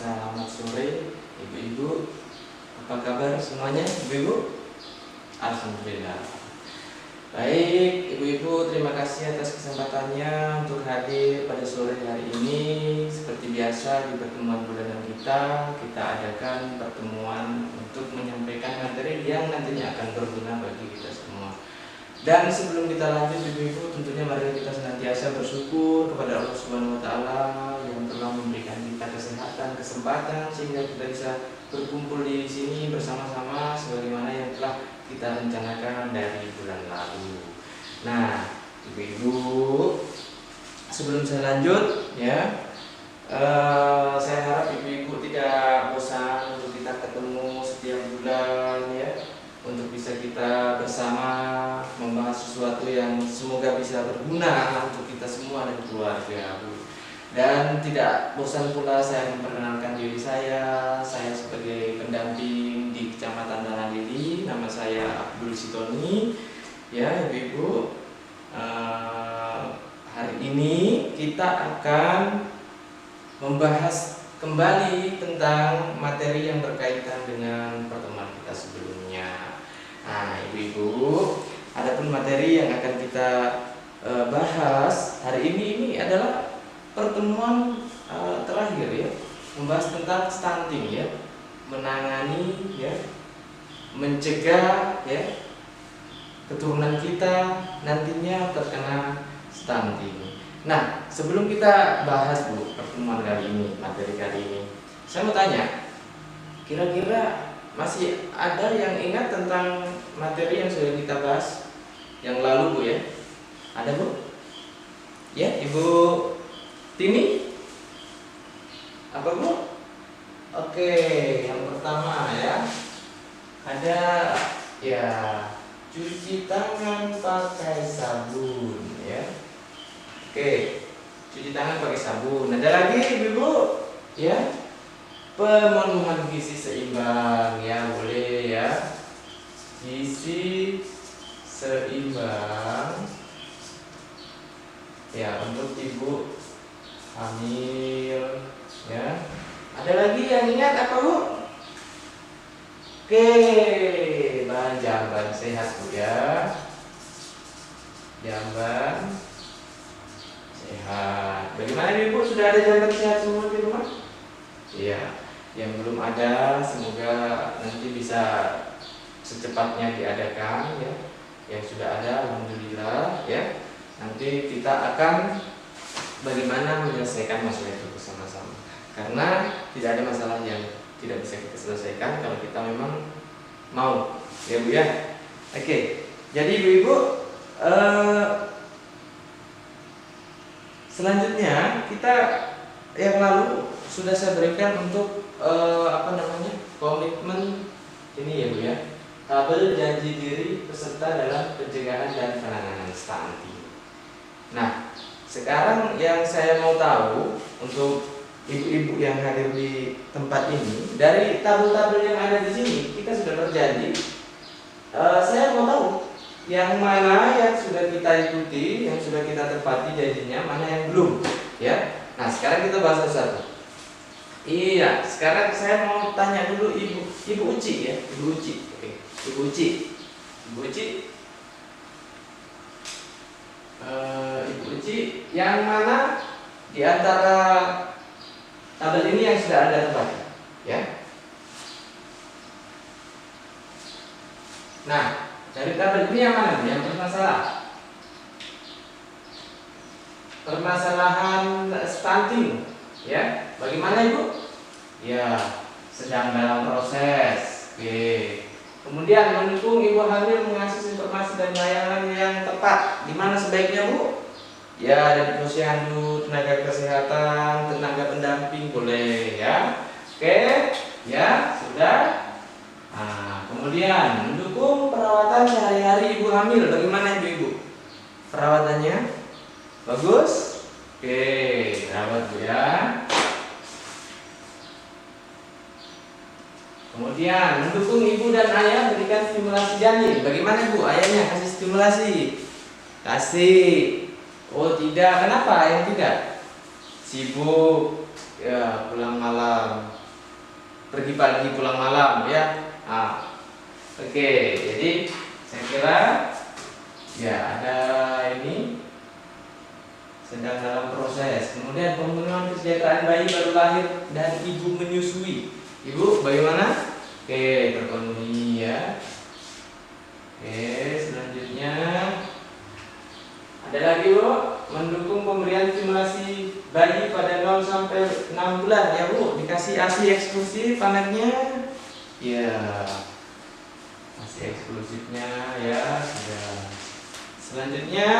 Selamat sore ibu-ibu. Apa kabar semuanya ibu-ibu? Alhamdulillah. Baik ibu-ibu, terima kasih atas kesempatannya untuk hadir pada sore hari ini. Seperti biasa di pertemuan bulanan kita adakan pertemuan untuk menyampaikan materi yang nantinya akan berguna bagi kita semua. Dan sebelum kita lanjut ibu-ibu, tentunya mari kita senantiasa bersyukur kepada Allah Subhanahu wa taala yang telah memberikan kita kesehatan, kesempatan sehingga kita bisa berkumpul di sini bersama-sama sebagaimana yang telah kita rencanakan dari bulan lalu. Nah, ibu-ibu, sebelum saya lanjut ya, saya harap ibu-ibu tidak bosan untuk kita ketemu setiap bulan ya, untuk bisa kita bersama membahas sesuatu yang semoga bisa berguna untuk kita semua dan keluarga, Bu. Dan tidak bosan pula saya memperkenalkan diri saya sebagai pendamping di Kecamatan Danalili. Nama saya Abdul Sitoni. Ya, Ibu-ibu, hari ini kita akan membahas kembali tentang materi yang berkaitan dengan pertemuan kita sebelumnya. Nah, ibu-ibu, adapun materi yang akan kita bahas hari ini adalah pertemuan terakhir ya, membahas tentang stunting ya, menangani ya, mencegah ya keturunan kita nantinya terkena stunting. Nah, sebelum kita bahas Bu pertemuan kali ini, materi kali ini, saya mau tanya, kira-kira masih ada yang ingat tentang materi yang sudah kita bahas yang lalu Bu ya? Ada Bu? Ya, Ibu Tini? Apa Bu? Oke, yang pertama ya, ada ya, cuci tangan pakai sabun ya. Oke, cuci tangan pakai sabun. Ada lagi ibu-ibu ya, pemenuhan gizi seimbang ya, boleh ya, gizi seimbang ya untuk ibu hamil ya. Ada lagi yang ingat apa Bu? Oke, bahan jamban sehat Bu ya, jamban sehat. Bagaimana ibu, sudah ada jamban sehat semua di rumah? Iya. Yang belum ada, semoga nanti bisa secepatnya diadakan ya. Yang sudah ada, alhamdulillah ya. Nanti kita akan bagaimana menyelesaikan masalah itu bersama-sama. Karena tidak ada masalah yang tidak bisa kita selesaikan kalau kita memang mau, ya Bu ya. Oke. Jadi ibu-ibu, selanjutnya kita yang lalu sudah saya berikan untuk komitmen ini ya Bu ya, tabel janji diri peserta dalam pencegahan dan penanganan stunting. Nah, sekarang yang saya mau tahu untuk ibu-ibu yang hadir di tempat ini, dari tabel-tabel yang ada di sini kita sudah berjanji. Saya mau tahu yang mana yang sudah kita ikuti, yang sudah kita tepati janjinya, mana yang belum ya. Nah, sekarang kita bahas satu-satu. Iya, sekarang saya mau tanya dulu Ibu Uci ya, Ibu Uci. Oke, Ibu Uci. Ibu Uci. Ibu Uci, yang mana di antara tabel ini yang sudah Anda tepati ya? Nah, dari tabel ini yang mana yang bermasalah? Permasalahan stunting ya. Bagaimana Ibu? Ya, sedang dalam proses. Oke. Kemudian mendukung ibu hamil mengakses informasi dan layanan yang tepat. Di mana sebaiknya Bu? Ya, ada di posyandu, tenaga kesehatan, tenaga pendamping, boleh ya. Oke, ya sudah. Nah, kemudian mendukung perawatan sehari-hari ibu hamil. Bagaimana ibu-ibu? Perawatannya bagus? Oke, rawat Bu ya. Kemudian mendukung ibu dan ayah berikan stimulasi janin. Bagaimana Bu? Ayahnya kasih stimulasi? Kasih. Oh tidak, kenapa yang tidak? Sibuk ya pulang malam, pergi pagi pulang malam ya. Nah, oke, jadi saya kira ya ada ini sedang dalam proses. Kemudian pemenuhan kesejahteraan bayi baru lahir dan ibu menyusui. Ibu bagaimana? Oke, terpenuhi ya. Oke, selanjutnya ada lagi Bu, mendukung pemberian stimulasi bayi pada 0 sampai 6 bulan ya Bu, dikasih ASI eksklusif pamernya. Ya, ASI eksklusifnya ya sudah. Selanjutnya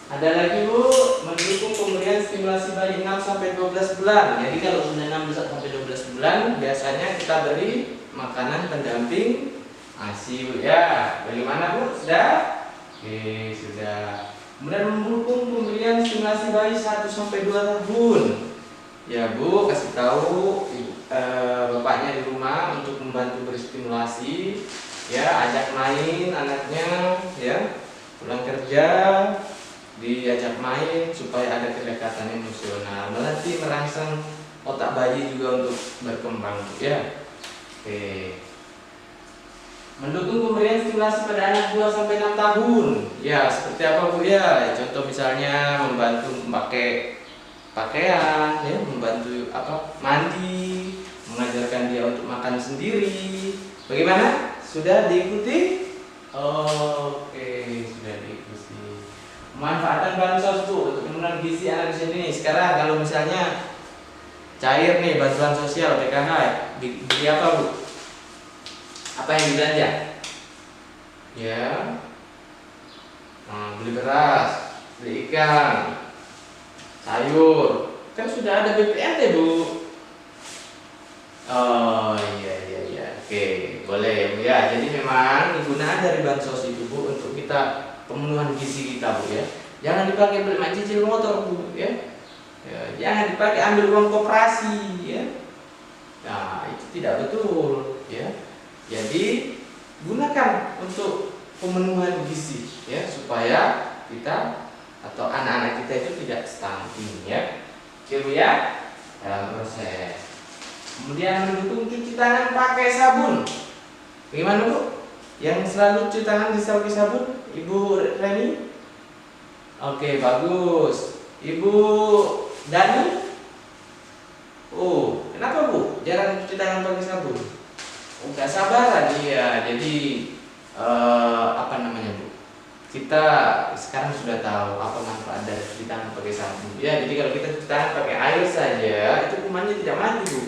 ada lagi Bu, mendukung pemberian stimulasi bayi 6 sampai 12 bulan. Jadi kalau sudah 6 sampai 12 bulan biasanya kita beri makanan pendamping ASI Bu ya. Bagaimana Bu? Sudah? Oke, sudah. Kemudian mendukung pemberian stimulasi bayi 1 sampai 2 tahun. Ya Bu, kasih tahu bapaknya di rumah untuk membantu berstimulasi ya, ajak main anaknya ya, pulang kerja diajak main supaya ada kedekatan emosional, nanti merangsang otak bayi juga untuk berkembang ya. Oke. Mendukung pemberian stimulasi pada anak 2 sampai 6 tahun. Ya, seperti apa Bu ya? Contoh misalnya membantu memakai pakaian ya, membantu mandi, mengajarkan dia untuk makan sendiri. Bagaimana? Sudah diikuti? Oke, sudah diikuti. Manfaatan bansos Bu untuk pemenuhan gizi anak di sini. Sekarang kalau misalnya cair nih bantuan sosial PKH, beli apa Bu? Apa yang dibelanja? Ya, beli beras, beli ikan, sayur. Kan sudah ada BPNT Bu. Oh iya, oke, boleh Bu ya. Jadi memang kegunaan dari bansos itu Bu untuk kita pemenuhan gizi kita Bu ya. Jangan dipakai beli cicil motor Bu ya. Jangan dipakai ambil uang koperasi ya. Nah itu tidak betul ya. Jadi gunakan untuk pemenuhan gizi ya, supaya kita atau anak-anak kita itu tidak stunting ya. Oke Bu ya, dalam proses. Kemudian mendukung cuci tangan pakai sabun. Bagaimana Bu? Yang selalu cuci tangan pakai sabun, Ibu Reni? Oke, bagus. Ibu Dani? Oh, kenapa Bu? Jarang cuci tangan pakai sabun? Oh, gak sabaran dia. Jadi apa namanya Bu? Kita sekarang sudah tahu apa manfaat dari cuci tangan pakai sabun. Ya, jadi kalau kita cuci tangan pakai air saja, itu kumannya tidak mati Bu.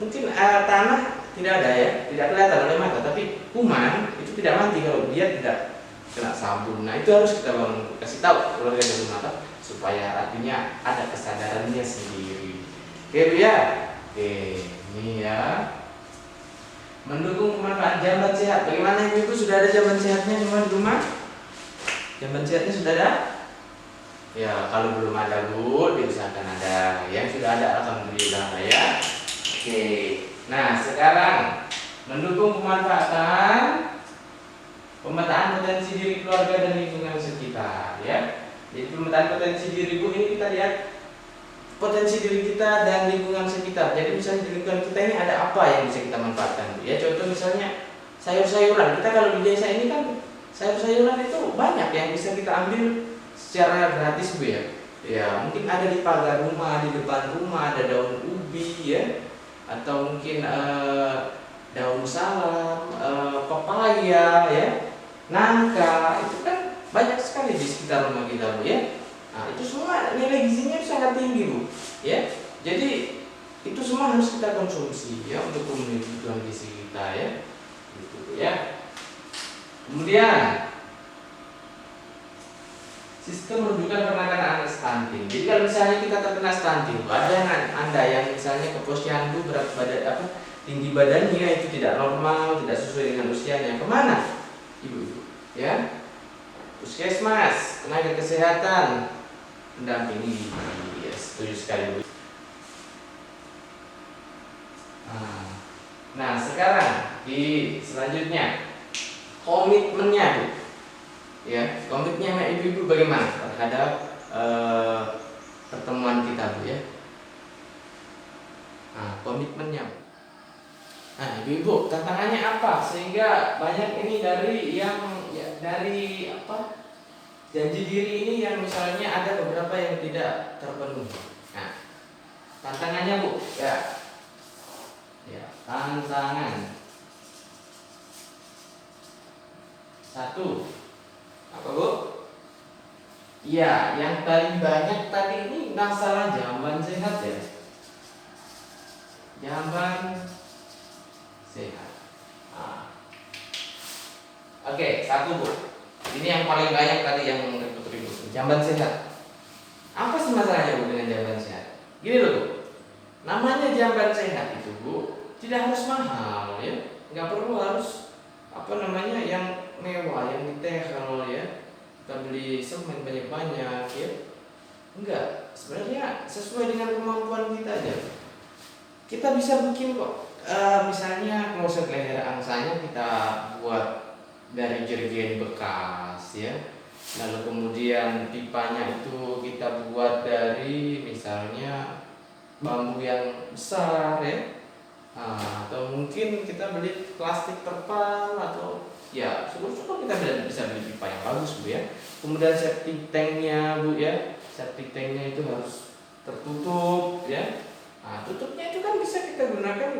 Mungkin tanah tidak ada ya, tidak kelihatan oleh mata, tapi kuman itu tidak mati kalau dia tidak kena sabun. Nah itu harus kita kasih tahu keluarga di rumah supaya artinya ada kesadarannya sendiri. Oke Bu ya, oke ini ya. Mendukung pemanfaatan jamban sehat. Bagaimana Ibu sudah ada jamban sehatnya semua di rumah? Jamban sehatnya sudah ada? Ya kalau belum ada Bu, diusahakan ada. Yang sudah ada alhamdulillah ya. Oke, nah sekarang mendukung pemetaan potensi diri keluarga dan lingkungan sekitar ya. Jadi pemetaan potensi diri Bu ini kita lihat potensi diri kita dan lingkungan sekitar. Jadi misalnya di lingkungan kita ini ada apa yang bisa kita manfaatkan Bu ya. Contoh misalnya sayur-sayuran. Kita kalau di desa ini kan sayur-sayuran itu banyak yang bisa kita ambil secara gratis Bu ya. Ya mungkin ada di pagar rumah, di depan rumah ada daun ubi ya, atau mungkin daun salam, pepaya ya, nangka, itu kan banyak sekali di sekitar rumah kita Bu ya. Nah itu semua nilai gizinya sangat tinggi Bu ya. Jadi itu semua harus kita konsumsi ya untuk memenuhi kebutuhan gizi kita ya, gitu ya. Kemudian sistem rujukan penanganan anak stunting. Jadi kalau misalnya kita terkena stunting, ada Anda yang misalnya ke posyandu berat badan tinggi badannya itu tidak normal, tidak sesuai dengan usianya, kemana Ibu? Ya, puskesmas, tenaga kesehatan mendampingi. Ya, setuju sekali Bu. Nah sekarang di selanjutnya komitmennya Bu. Ya, komitmennya ibu-ibu bagaimana terhadap pertemuan kita Bu ya. Nah, komitmennya. Nah, ibu-ibu, tantangannya apa? Sehingga banyak ini dari yang dari apa? Janji diri ini yang misalnya ada beberapa yang tidak terpenuhi. Nah, tantangannya Bu, ya. Ya, tantangan. Satu, apa Bu? Iya, yang paling banyak tadi ini masalah jamban sehat ya. Jamban sehat. Nah. Oke, satu Bu. Ini yang paling banyak tadi yang ribut-ribut. Jamban sehat. Apa sih masalahnya Bu dengan jamban sehat? Gini loh Bu. Namanya jamban sehat itu Bu, tidak harus mahal ya. Nggak perlu harus apa namanya yang mewah, yang detail ya. Kita beli semen banyak-banyak ya. Enggak, sebenarnya sesuai dengan kemampuan kita aja. Kita bisa bikin kok. Misalnya kloset leher angsanya kita buat dari jerigen bekas ya. Lalu kemudian pipanya itu kita buat dari misalnya bambu yang besar ya. Atau mungkin kita beli plastik terpal atau ya syukur-syukur kita bisa beli pipa yang bagus Bu ya. Kemudian septic tanknya Bu ya, septic tanknya itu harus tertutup ya. Nah, tutupnya itu kan bisa kita gunakan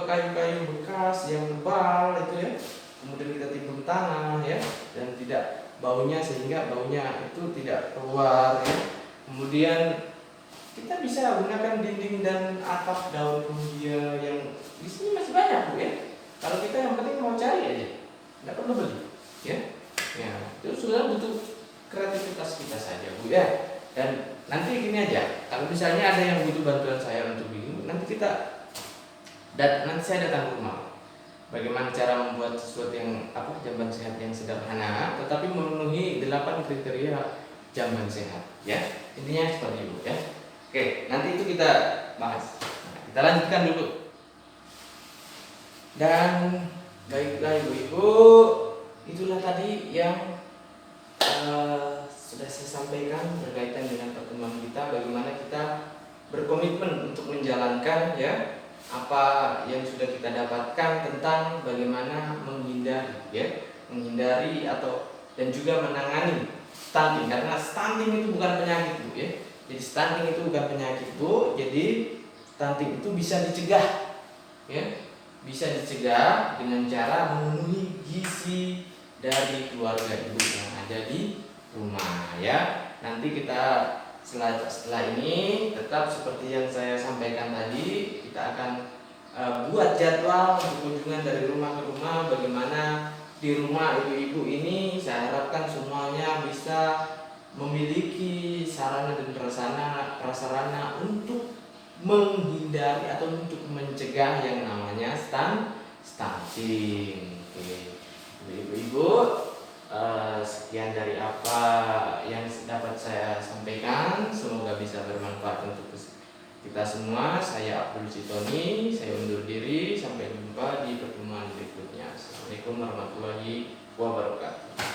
kayu-kayu bekas yang tebal itu ya. Kemudian kita timbun tanah ya, dan tidak baunya sehingga baunya itu tidak keluar ya. Kemudian kita bisa gunakan dinding dan atap daun mulia yang di sini masih banyak Bu ya. Kalau kita yang penting mau cari aja, nggak perlu beli ya. Ya, itu sudah butuh kreativitas kita saja Bu ya. Dan nanti gini aja, kalau misalnya ada yang butuh bantuan saya untuk bikin, nanti saya datang ke rumah. Bagaimana cara membuat sesuatu yang jamban sehat yang sederhana, tetapi memenuhi 8 kriteria jamban sehat ya. Intinya seperti itu ya. Oke, nanti itu kita bahas. Nah, kita lanjutkan dulu. Dan baiklah ibu-ibu, itulah tadi yang sudah saya sampaikan berkaitan dengan pertemuan kita, bagaimana kita berkomitmen untuk menjalankan ya apa yang sudah kita dapatkan tentang bagaimana menghindari atau dan juga menangani stunting, karena stunting itu bukan penyakit Bu ya. Jadi stunting itu bukan penyakit Bu, jadi stunting itu bisa dicegah ya. Bisa dicegah dengan cara memenuhi gizi dari keluarga ibu yang ada di rumah ya. Nanti kita setelah ini tetap seperti yang saya sampaikan tadi, kita akan buat jadwal untuk kunjungan dari rumah ke rumah. Bagaimana di rumah ibu-ibu ini saya harapkan semuanya bisa memiliki sarana dan prasarana untuk menghindari atau untuk mencegah yang namanya stunting. Oke. Ibu-ibu, sekian dari apa yang dapat saya sampaikan, semoga bisa bermanfaat untuk kita semua. Saya Abdul Sitoni, saya undur diri, sampai jumpa di pertemuan berikutnya. Assalamualaikum warahmatullahi wabarakatuh.